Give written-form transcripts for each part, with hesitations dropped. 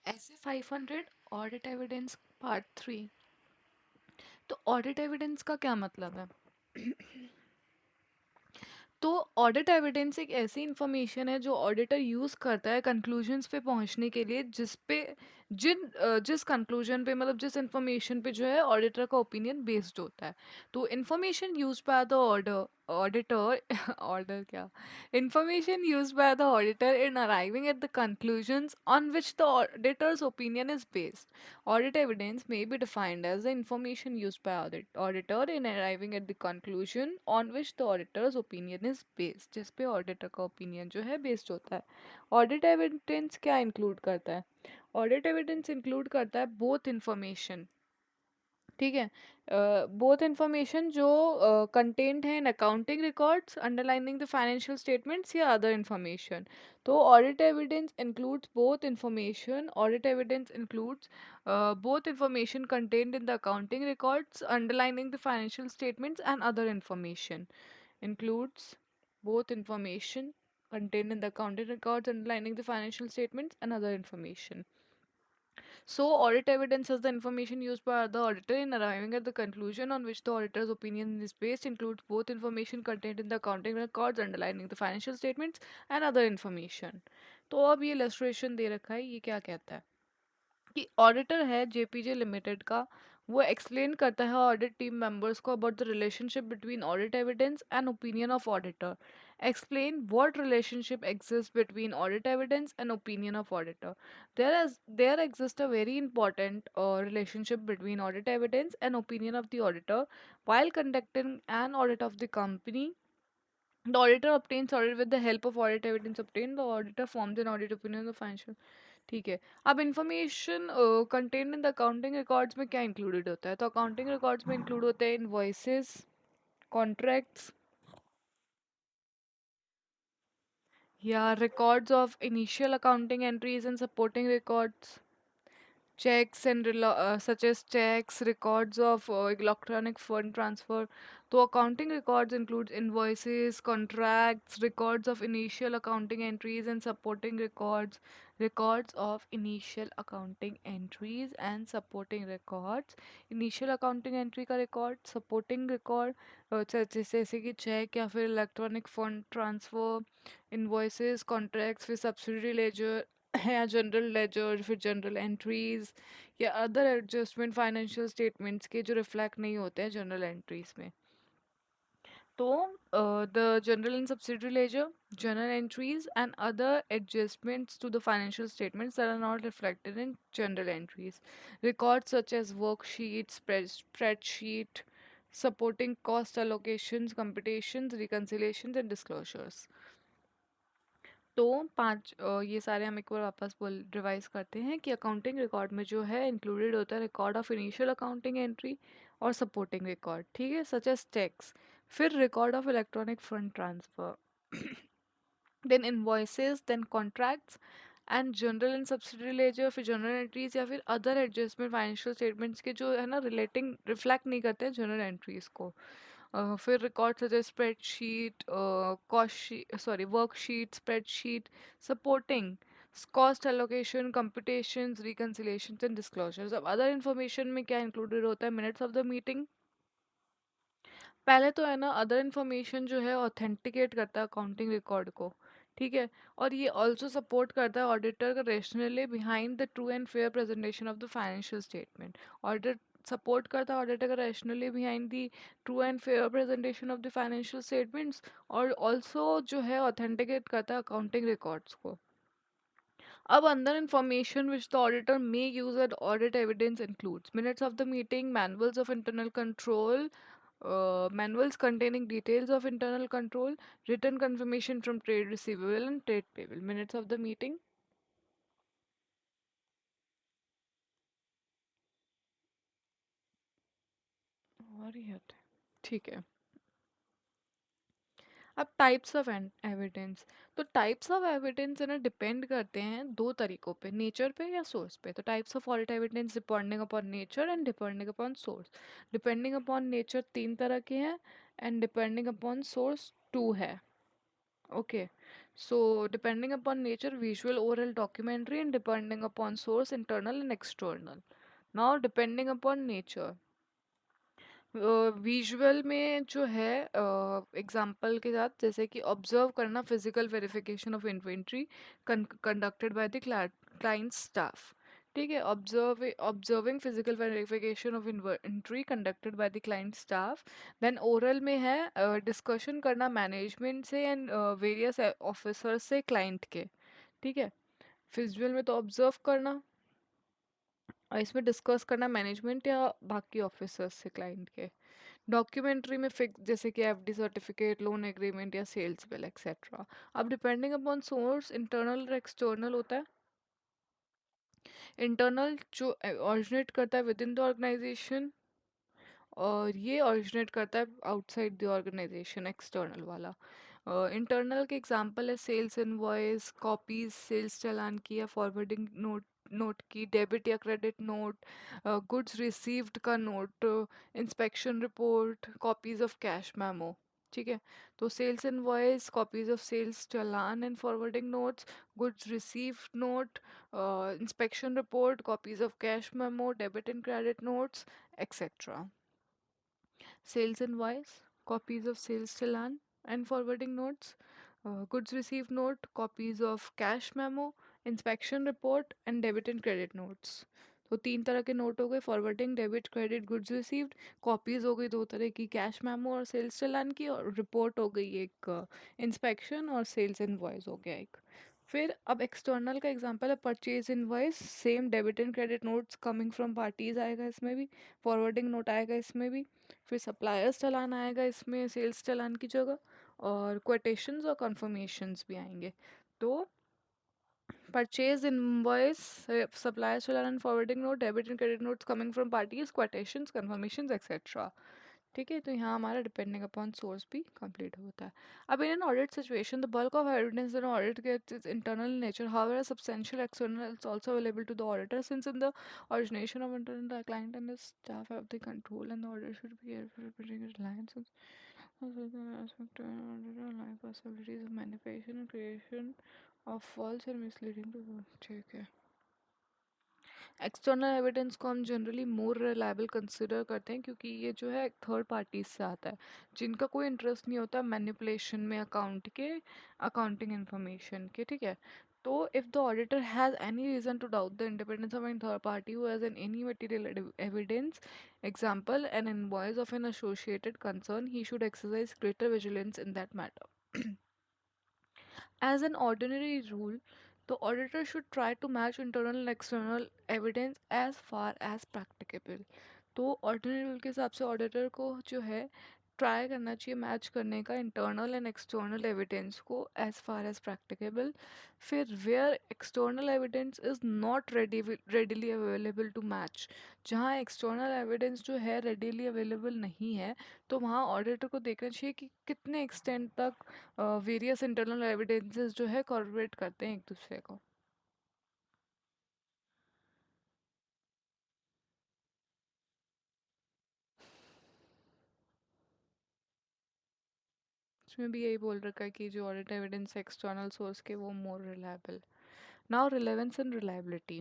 ऐसे 500 audit evidence part 3। तो audit evidence का क्या मतलब है? तो ऑडिट एविडेंस एक ऐसी इंफॉर्मेशन है जो ऑडिटर यूज़ करता है कंक्लूजन्स पे पहुंचने के लिए, जिस कंक्लूजन पे, मतलब जिस इंफॉर्मेशन पे जो है ऑडिटर का ओपिनियन बेस्ड होता है। तो information use by the auditor order क्या information use by the auditor in arriving at the conclusions on which the auditor's opinion is based. Audit evidence may be defined as the information used by auditor in arriving at the conclusion on which the auditor's opinion is based, जिस पे auditor का opinion जो है based होता है। Audit evidence क्या include करता है? Audit evidence include करता है both information, ठीक है, बोथ इंफॉर्मेशन जो कंटेंट है in accounting records underlining the financial statements या अदर इंफॉर्मेशन। तो audit evidence includes both information audit evidence includes both information contained in the accounting records underlining the financial statements and other information. Includes both information contained in the accounting records underlining the financial statements and other information. So, audit evidence is the information used by the auditor in arriving at the conclusion on which the auditor's opinion is based, includes both information contained in the accounting records underlining the financial statements and other information. तो अब ये illustration दे रखा है, ये क्या कहता है कि ऑडिटर है जेपीजे लिमिटेड का, वो एक्सप्लेन करता है ऑडिट टीम मेंबर्स को about the relationship between audit evidence and opinion of auditor. Explain what relationship exist between audit evidence and opinion of auditor. There exist a very important relationship between audit evidence and opinion of the auditor while conducting an audit of the company. The auditor obtains audit with the help of audit evidence obtained. The auditor forms an audit opinion of financial, ठीक है। अब information content in the accounting records में क्या included होता है? तो accounting records में include होते हैं इनवॉइसेस, कॉन्ट्रैक्ट्स या records of initial accounting entries and supporting records, checks and such as checks, records of electronic fund transfer. So accounting records includes invoices, contracts, records of initial accounting entries and supporting records, records of initial accounting entries and supporting records, initial accounting entry का record, supporting record जैसे कि check या फिर electronic fund transfer, invoices, contracts, फिर subsidiary laser या general ledger, फिर general entries या other adjustment financial statements के जो रिफ्लेक्ट नहीं होते हैं जनरल एंट्रीज में। तो the general and subsidiary laser, journal entries and other adjustments to the financial statements that are not reflected in journal entries. Records such as worksheets, spreadsheet, supporting cost allocations, computations, reconciliations and disclosures. तो ये सारे हम एक बार वापस बोल revise करते हैं कि अकाउंटिंग रिकॉर्ड में जो है इंक्लूडेड होता है record of initial accounting entry और सपोर्टिंग रिकॉर्ड, ठीक है, सच एज टैक्स, फिर record of electronic fund transfer, then invoices, then contracts and general and subsidiary ledger, फिर जनरल एंट्रीज या फिर अदर एडजस्टमेंट फाइनेंशियल स्टेटमेंट्स के जो है ना रिलेटिंग रिफ्लेक्ट नहीं करते हैं जनरल एंट्रीज को। फिर record such as spreadsheet, cost sorry worksheet, spreadsheet, supporting cost allocation, computations, reconciliations and disclosures. अब अदर इन्फॉर्मेशन में क्या इंक्लूडेड होता है? Minutes of the meeting. पहले तो है ना अदर इन्फॉर्मेशन जो है ऑथेंटिकेट करता है अकाउंटिंग रिकॉर्ड को, ठीक है, और ये ऑल्सो सपोर्ट करता है ऑडिटर का rationally behind the true and fair presentation of the financial statement. Auditor support करता है ऑडिटर का rationally behind the true and fair presentation of the financial statements, और ऑल्सो जो है ऑथेंटिकेट करता है अकाउंटिंग रिकॉर्ड्स को। अब अंदर information which the auditor may use at audit evidence includes minutes of the meeting, manuals of internal control, manuals containing details of internal control, written confirmation from trade receivable and trade payable, minutes of the meeting। और ये होता है, ठीक है। अब types of evidence. तो types of evidence है ना डिपेंड करते हैं दो तरीकों पे, नेचर पे या सोर्स पे। तो types of audit evidence depending upon nature and depending upon source. Depending upon nature तीन तरह के हैं and depending upon source two है, okay. So, depending upon nature, visual, oral, documentary, and depending upon source, internal and external. Now, depending upon nature, visual में जो है example के साथ जैसे कि ऑब्जर्व करना physical verification of inventory conducted by the client staff. ठीक है, observing physical verification of inventory conducted by the client staff. Then oral में है डिस्कशन करना मैनेजमेंट से एंड वेरियस ऑफिसर्स से क्लाइंट के. ठीक है, विजुअल में तो ऑब्जर्व करना और इसमें डिस्कस करना मैनेजमेंट या बाकी ऑफिसर्स से क्लाइंट के. डॉक्यूमेंट्री में फिक्स जैसे कि एफडी सर्टिफिकेट, लोन एग्रीमेंट या सेल्स बिल एक्सेट्रा. अब डिपेंडिंग अपॉन सोर्स इंटरनल और एक्सटर्नल होता है. इंटरनल जो ओरिजिनेट करता है विद इन द ऑर्गेनाइजेशन और ये ओरिजिनेट करता है आउटसाइड द ऑर्गेनाइजेशन एक्सटर्नल वाला. इंटरनल के एग्जांपल है sales invoice, copies sales challan की या फॉरवर्डिंग नोट नोट की, डेबिट या क्रेडिट नोट, गुड्स रिसीव्ड का note, inspection report, copies of cash memo. ठीक है, तो sales invoice, copies of sales challan and forwarding notes, goods received note, inspection report, copies of cash memo, debit and credit notes, etc. Sales invoice, copies of sales challan and forwarding notes, goods received note, copies of cash memo, inspection report and debit and credit notes. तो तीन तरह के note हो गए, forwarding, debit, credit, goods received. Copies हो गई दो तरह की, कैश मेमो और सेल्स चलान की, और रिपोर्ट हो गई एक इंस्पेक्शन और सेल्स इनवॉइस हो गया एक. फिर अब एक्सटर्नल का एग्जांपल है purchase invoice, same debit and credit notes coming from parties आएगा इसमें भी, फॉरवर्डिंग नोट आएगा इसमें भी, फिर सप्लायर्स चालान आएगा इसमें सेल्स चालान की जगह, और कोटेशंस और कंफर्मेशंस भी आएंगे. तो purchase invoice, supplier challan and forwarding note, debit and credit notes coming from parties, quotations, confirmations etcetera. ठीक है, तो यहाँ हमारा डिपेंडिंग अपॉन सोर्स भी कंप्लीट होता है. अब in an audit situation the bulk of evidence in audit gets is internal nature, however substantial external is also available to the auditor since in the origination of internal the client and the staff have the control and the order should be careful putting reliance on aspect of like possibilities of manipulation and creation of false or misleading to ठीक है. External evidence को हम generally more reliable consider करते हैं क्योंकि ये जो है थर्ड पार्टीज से आता है जिनका कोई इंटरेस्ट नहीं होता मैनिपुलेशन में अकाउंट के, अकाउंटिंग इंफॉर्मेशन के. ठीक है, तो if the auditor has any reason to doubt the independence of an third party who has an any material evidence, example an invoice of an associated concern, he should exercise greater vigilance in that matter. As an ordinary rule, the auditor should try to match internal and external evidence as far as practicable. तो ordinary rule के हिसाब से auditor को जो है try करना चाहिए match करने का इंटरनल एंड एक्सटर्नल एविडेंस को एज फार एज प्रैक्टिकेबल. फिर where external evidence is not readily available to match, जहाँ एक्सटर्नल एविडेंस जो है रेडीली अवेलेबल नहीं है, तो वहाँ ऑडिटर को देखना चाहिए कि कितने एक्सटेंट तक वेरियस इंटरनल एविडेंसेस जो है कॉर्पोरेट करते हैं एक दूसरे को. इसमें भी यही बोल रखा है कि जो ऑडिट एविडेंस एक्सटर्नल सोर्स के वो more reliable. Now relevance and reliability.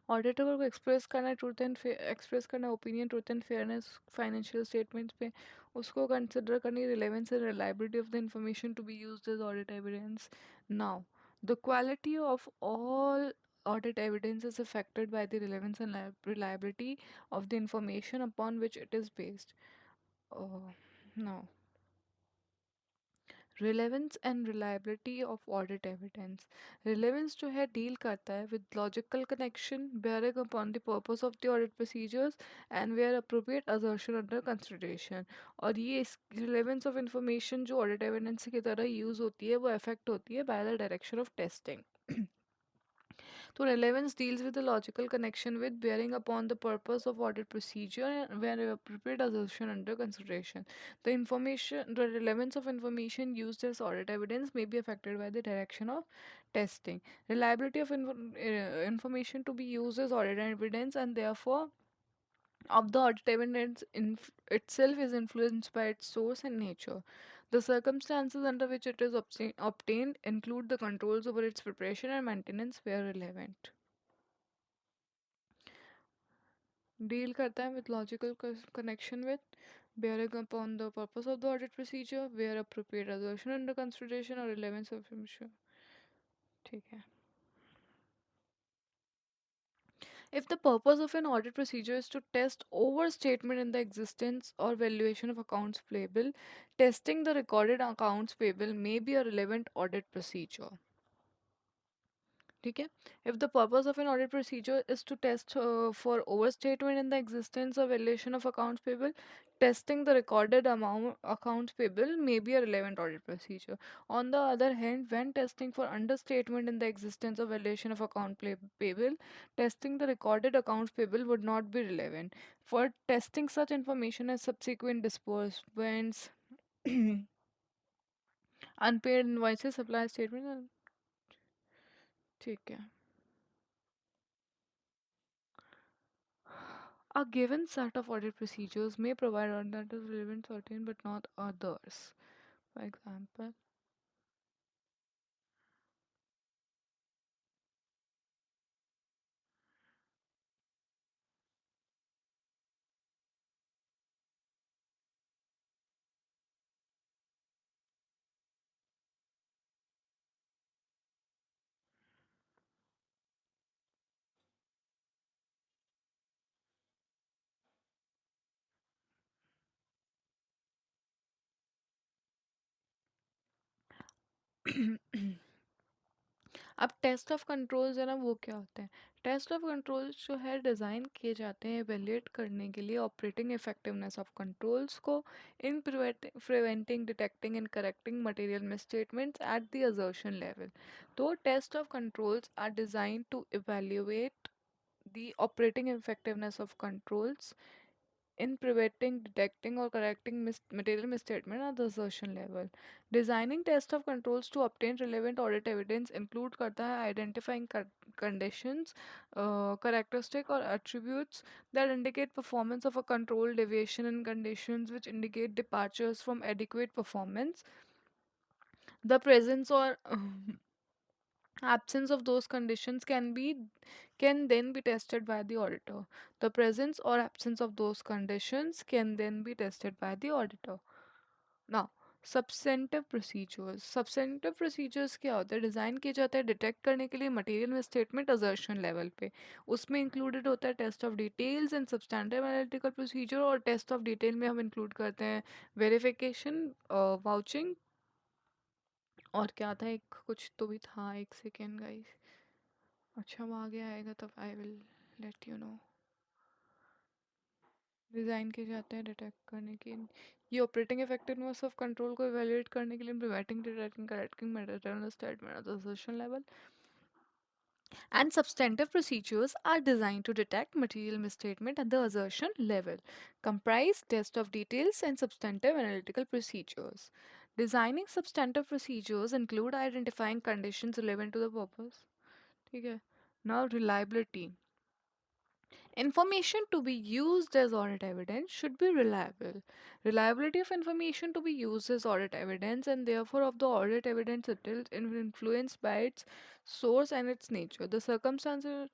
Auditor को एक्सप्रेस करना ट्रूथ एंड एक्सप्रेस करना opinion truth and fairness financial statements पे, उसको कंसिडर करनी relevance and reliability of the information to be used as audit evidence. Now the quality of all audit evidence is affected by the relevance and reliability of the information upon which it is based. Now, relevance and reliability of audit evidence. Relevance जो है deal करता है with logical connection bearing upon the purpose of the audit procedures and where appropriate assertion under consideration. और ये इस relevance of information जो audit evidence की तरह यूज़ होती है वो अफेक्ट होती है by the direction of testing. So relevance deals with the logical connection with bearing upon the purpose of audit procedure and where appropriate assertion under consideration. The relevance of information used as audit evidence may be affected by the direction of testing. Reliability of information to be used as audit evidence and therefore of the audit evidence itself is influenced by its source and nature. The circumstances under which it is obtained include the controls over its preparation and maintenance where relevant. Deal करता है with logical connection with, bearing upon the purpose of the audit procedure, where appropriate assertion under consideration or relevance of information. ठीक है. If the purpose of an audit procedure is to test overstatement in the existence or valuation of accounts payable, testing the recorded accounts payable may be a relevant audit procedure. ठीक है. If the purpose of an audit procedure is to test for overstatement in the existence or valuation of accounts payable, testing the recorded amount accounts payable may be a relevant audit procedure. On the other hand, when testing for understatement in the existence or valuation of payable, testing the recorded accounts payable would not be relevant. For testing such information as subsequent disbursements, unpaid invoices, supply statement, ठीक है. A given set of audit procedures may provide audit that is relevant certain but not others. For example, अब test of controls है ना, वो क्या होते हैं? Test of controls जो है डिज़ाइन किए जाते हैं एवेल्युएट करने के लिए ऑपरेटिंग इफेक्टिवनेस ऑफ कंट्रोल्स को in preventing detecting and correcting material misstatements at the assertion level. तो test of controls are design to evaluate the operating effectiveness of controls in preventing, detecting, or correcting material misstatement at the assertion level. Designing test of controls to obtain relevant audit evidence include करता है identifying conditions, characteristic or attributes that indicate performance of a control, deviation in conditions which indicate departures from adequate performance, the presence or absence of those conditions can then be tested by the auditor. The presence or absence of those conditions can then be tested by the auditor. Now, substantive procedures क्या होते हैं? Design किए जाते हैं detect करने के लिए material में स्टेटमेंट असर्शन लेवल पे. उसमें इंक्लूडेड होता है test of details and substantive analytical procedure, और टेस्ट ऑफ डिटेल में हम इंक्लूड करते हैं वेरिफिकेशन, वाउचिंग, और क्या था, एक कुछ तो भी था, एक सेकेंड गाइस. अच्छा, वो आगे आएगा तब I will let you know. Design किए जाते हैं डिटेक्ट करने के, ये ऑपरेटिंग इफेक्टिवनेस ऑफ कंट्रोल को इवेलुएट करने के लिए preventing detecting correcting material statement at the assertion level. And substantive procedures are designed to detect material misstatement at the assertion level, comprise test of details and substantive analytical procedures. Designing substantive procedures include identifying conditions relevant to the purpose. ठीक है. Now, reliability. Information to be used as audit evidence should be reliable. Reliability of information to be used as audit evidence, and therefore of the audit evidence itself, is influenced by its source and its nature. The circumstances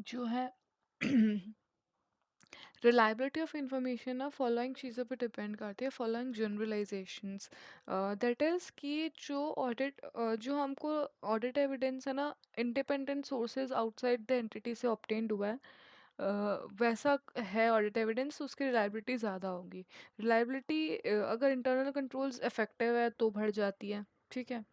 जो है reliability of information ना following चीज़ों पे depend करती है, following generalisations. That is कि जो audit जो हमको ऑडिट एविडेंस है ना independent sources outside the entity से ऑब्टेन्ड हुआ है, वैसा है ऑडिट एविडेंस, तो उसकी रिलायबिलिटी ज़्यादा होगी. रिलायबिलिटी अगर इंटरनल कंट्रोल्स इफेक्टिव है तो बढ़ जाती है. ठीक है.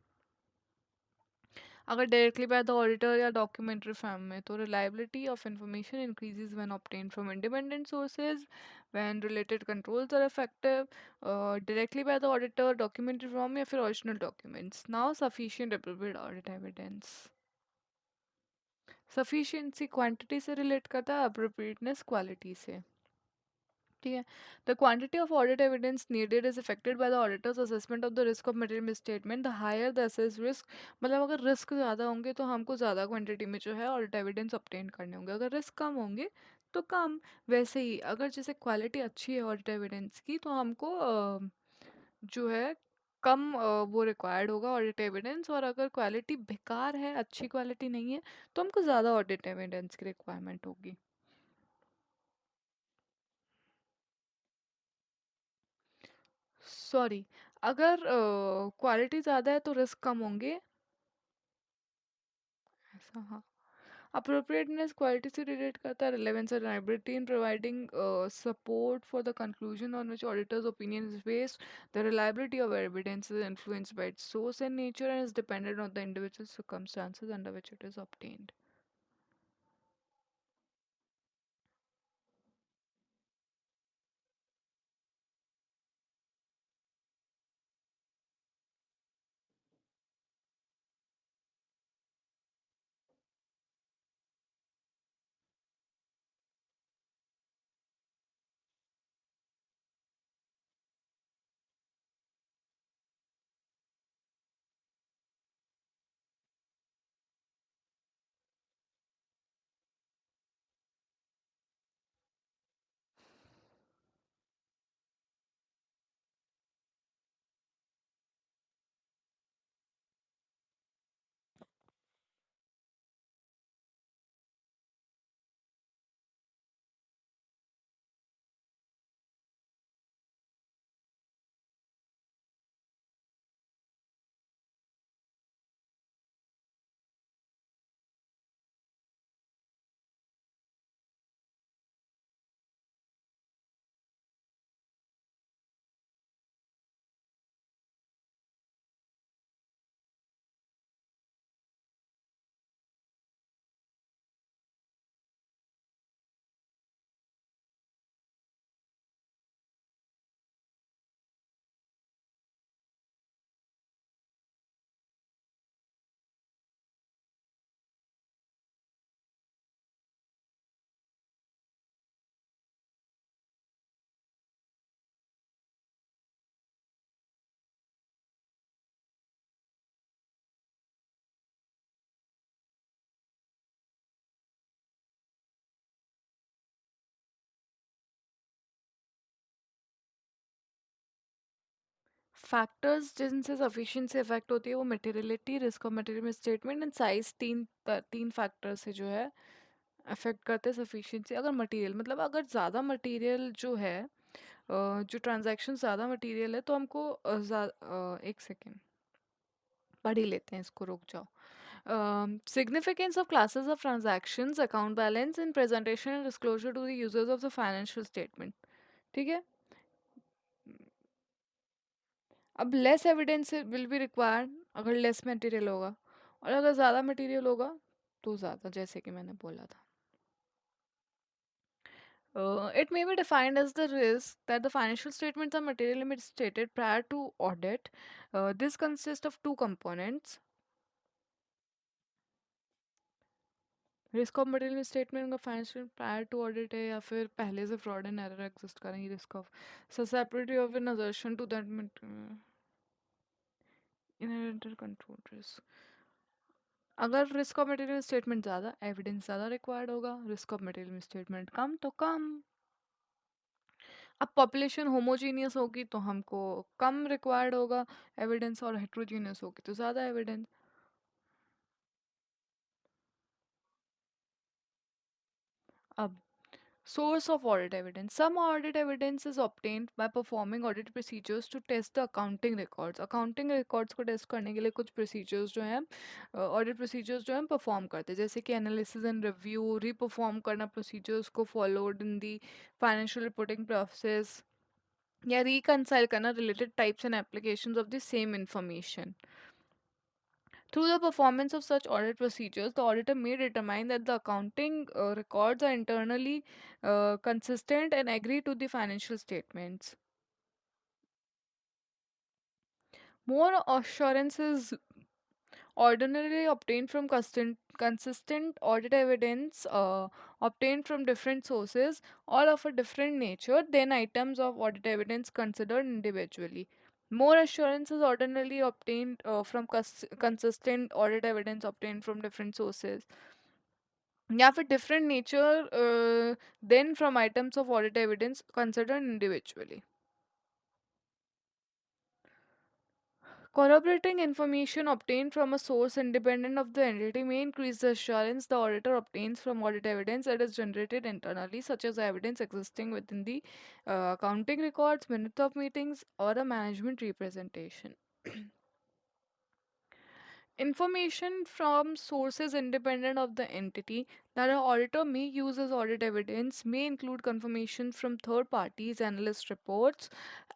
अगर डायरेक्टली बाय द ऑडिटर या डॉक्यूमेंट्री फॉर्म में, तो reliability of information increases when obtained from independent sources, when related controls are effective, directly by the auditor, documentary form या फिर original documents. Now sufficient appropriate audit evidence. Sufficiency quantity से relate करता है, appropriateness quality से। ठीक है। The quantity of audit evidence needed is affected by the auditor's assessment of the risk of material misstatement. The higher the assess risk, मतलब अगर risk ज़्यादा होंगे तो हमको ज़्यादा क्वांटिटी में जो है ऑडिट एविडेंस ऑब्टेन करने होंगे, अगर रिस्क कम होंगे तो कम। वैसे ही अगर जैसे क्वालिटी अच्छी है ऑडिट एविडेंस की, तो हमको जो है कम वो रिक्वायर्ड होगा ऑडिट एविडेंस, और अगर क्वालिटी बेकार है, अच्छी क्वालिटी नहीं है, तो हमको ज़्यादा ऑडिट एविडेंस की रिक्वायरमेंट होगी। सॉरी, अगर क्वालिटी ज़्यादा है तो रिस्क कम होंगे, ऐसा हाँ। अप्रोप्रिएटनेस क्वालिटी से रिलेट करता है, relevance and liability in providing support for the conclusion on which auditors opinion is based. The reliability of evidence is influenced by it's source and nature and is dependent on the individual circumstances under which it is obtained. Factors जिनसे sufficiency effect होती है वो materiality, risk of material statement and size, तीन factor से जो है affect करते हैं सफिशिएंसी। अगर मटेरियल मतलब अगर ज़्यादा मटेरियल जो है, जो ट्रांजैक्शन ज़्यादा मटेरियल है, तो हमको एक सेकेंड पढ़ ही लेते हैं इसको, रुक जाओ। Significance of classes of transactions, account balance in presentation and disclosure to the users of the financial statement. ठीक है। अब less evidence will be required अगर लेस मटेरियल होगा, और अगर ज़्यादा मटेरियल होगा तो ज़्यादा, जैसे कि मैंने बोला था। It may be defined as the risk that the financial statements are materially misstated prior to audit. This consists of two components. Risk of material statement का फाइनेंशियल प्रायर टू ऑडिट है, या फिर पहले से फ्रॉड एंड एरर एग्जिस्ट करेंगे। Risk of susceptibility of an assertion to that inherent control risk. अगर risk of material statement ज़्यादा, evidence ज़्यादा रिक्वायर्ड होगा, रिस्क ऑफ मटेरियल स्टेटमेंट कम तो कम। अब पॉपुलेशन होमोजीनियस होगी तो हमको कम रिक्वायर्ड होगा एविडेंस, और हेट्रोजीनियस होगी तो ज़्यादा एविडेंस। अब source of audit evidence. Some audit evidence is obtained by performing audit procedures to test the accounting records. Accounting records को टेस्ट करने के लिए कुछ procedures जो हैं, audit procedures जो हैं perform करते हैं, जैसे कि analysis and review, re-perform करना procedures को followed in the financial reporting process, या reconcile करना related types and applications of the same information. Through the performance of such audit procedures, the auditor may determine that the accounting records are internally consistent and agree to the financial statements. More assurance is ordinarily obtained from consistent audit evidence obtained from different sources, all of a different nature, than items of audit evidence considered individually. More assurance is ordinarily obtained from consistent audit evidence obtained from different sources, या फिर different nature than from items of audit evidence considered individually. Corroborating information obtained from a source independent of the entity may increase the assurance the auditor obtains from audit evidence that is generated internally, such as evidence existing within the accounting records, minutes of meetings, or a management representation. Information from sources independent of the entity that an auditor may use as audit evidence may include confirmation from third parties, analyst reports,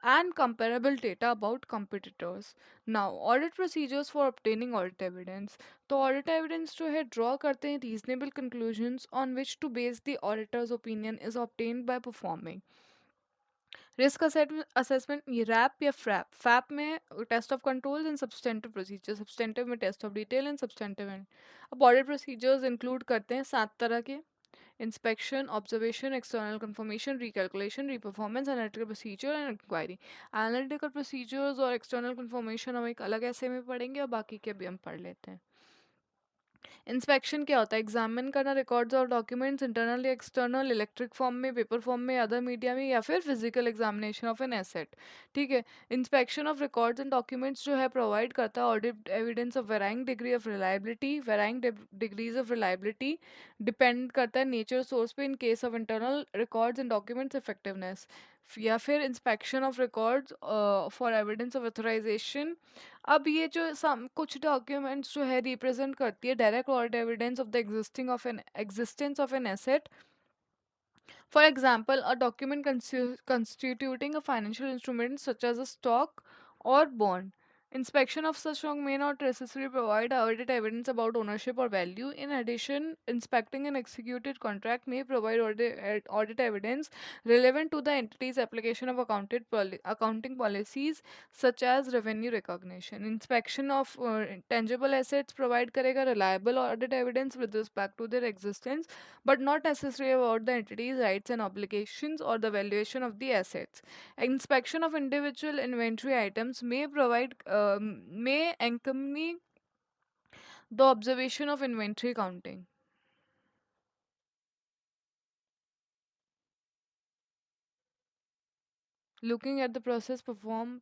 and comparable data about competitors. Now, audit procedures for obtaining audit evidence. तो audit evidence जो है draw करते हैं reasonable conclusions on which to base the auditor's opinion is obtained by performing risk assessment, ये RAP या FRAP. FAP में test of controls and substantive procedure, substantive में test of detail and substantive and. अब audit procedures include करते हैं 7 तरह के: inspection, observation, external confirmation, recalculation, reperformance, analytical procedure and inquiry. Analytical procedures और external confirmation हम एक अलग ऐसे में पढ़ेंगे और बाकी के भी हम पढ़ लेते हैं। इंस्पेक्शन क्या होता है? एग्जामिन करना रिकॉर्ड्स और डॉक्यूमेंट्स, इंटरनल या एक्सटर्नल, इलेक्ट्रिक फॉर्म में, पेपर फॉर्म में, अदर मीडिया में, या फिर physical examination of an asset. ठीक है। Inspection of records and documents जो है प्रोवाइड करता है audit evidence of varying degree of reliability, varying degrees of reliability depend करता है नेचर सोर्स पे, in case of internal records and documents effectiveness. या फिर inspection of records for evidence of authorisation. अब ये जो कुछ डॉक्यूमेंट्स जो है रिप्रेजेंट करती है direct audit evidence of the existence of an asset. For example, a document constituting a financial instrument such as a stock or bond. Inspection of such stock may not necessarily provide audit evidence about ownership or value. In addition, inspecting an executed contract may provide audit evidence relevant to the entity's application of accounting policies such as revenue recognition. Inspection of tangible assets provide करेगा reliable audit evidence with respect to their existence but not necessarily about the entity's rights and obligations or the valuation of the assets. Inspection of individual inventory items may accompany the observation of inventory counting. Looking at the process performed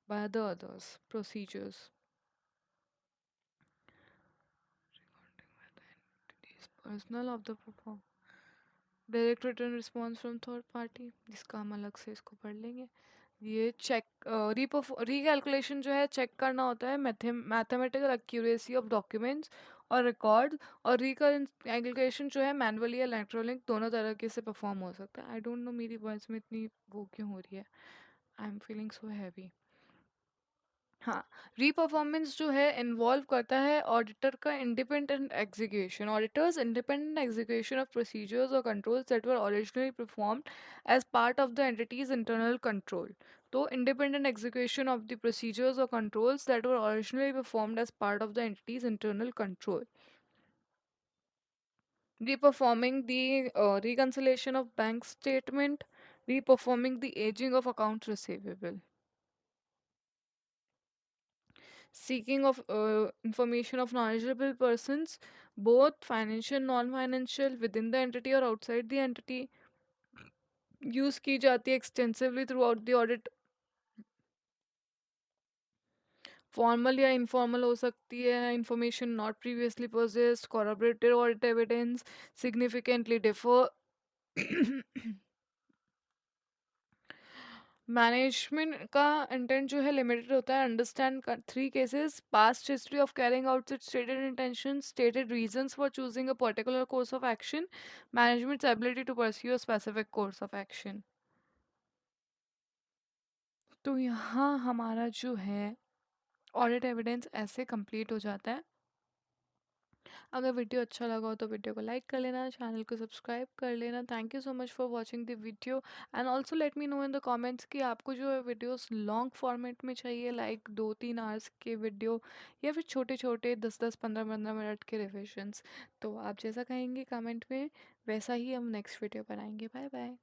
by the others, procedures. Entities personal of the perform. Direct return response from third party, जिसका हम अलग से इसको पढ़ लेंगे। ये check recalculation जो है चेक करना होता है मैथमेटिकल एक्यूरेसी ऑफ डॉक्यूमेंट्स और रिकॉर्ड। और रिकैलकुलेशन जो है मैनुअली या इलेक्ट्रॉनिक दोनों तरीके से परफॉर्म हो सकता है। आई डोंट नो मेरी वॉइस में इतनी वो क्यों हो रही है। I am feeling so heavy. हाँ, री-परफॉर्मेंस जो है इन्वॉल्व करता है ऑडिटर का independent execution. Auditor's independent execution of procedures और controls that were originally performed as part of the entity's internal control. तो independent execution of the procedures और controls that were originally performed as part of the entity's internal control. Re-performing the reconciliation of bank statement, re-performing the aging of accounts receivable. Seeking of information of knowledgeable persons, both financial non-financial, within the entity or outside the entity, use की जाती है extensively throughout the audit. Formal या informal हो सकती है। Information not previously possessed, corroborated audit evidence, significantly differ. Management का intent जो है लिमिटेड होता है। Understand 3 cases: past history of carrying out its stated intention, stated reasons for choosing a particular course of action, management's ability to pursue a specific course of action. तो यहाँ हमारा जो है ऑडिट एविडेंस ऐसे complete हो जाता है। अगर वीडियो अच्छा लगा हो तो वीडियो को लाइक कर लेना, चैनल को सब्सक्राइब कर लेना। Thank you so much for watching the video and also let me know in the comments कि आपको जो है वीडियोस लॉन्ग फॉर्मेट में चाहिए, लाइक 2-3 आवर्स के वीडियो, या फिर छोटे छोटे 10-10 15-15 मिनट के रिविजन्स। तो आप जैसा कहेंगे कमेंट में, वैसा ही हम नेक्स्ट वीडियो बनाएंगे। Bye bye.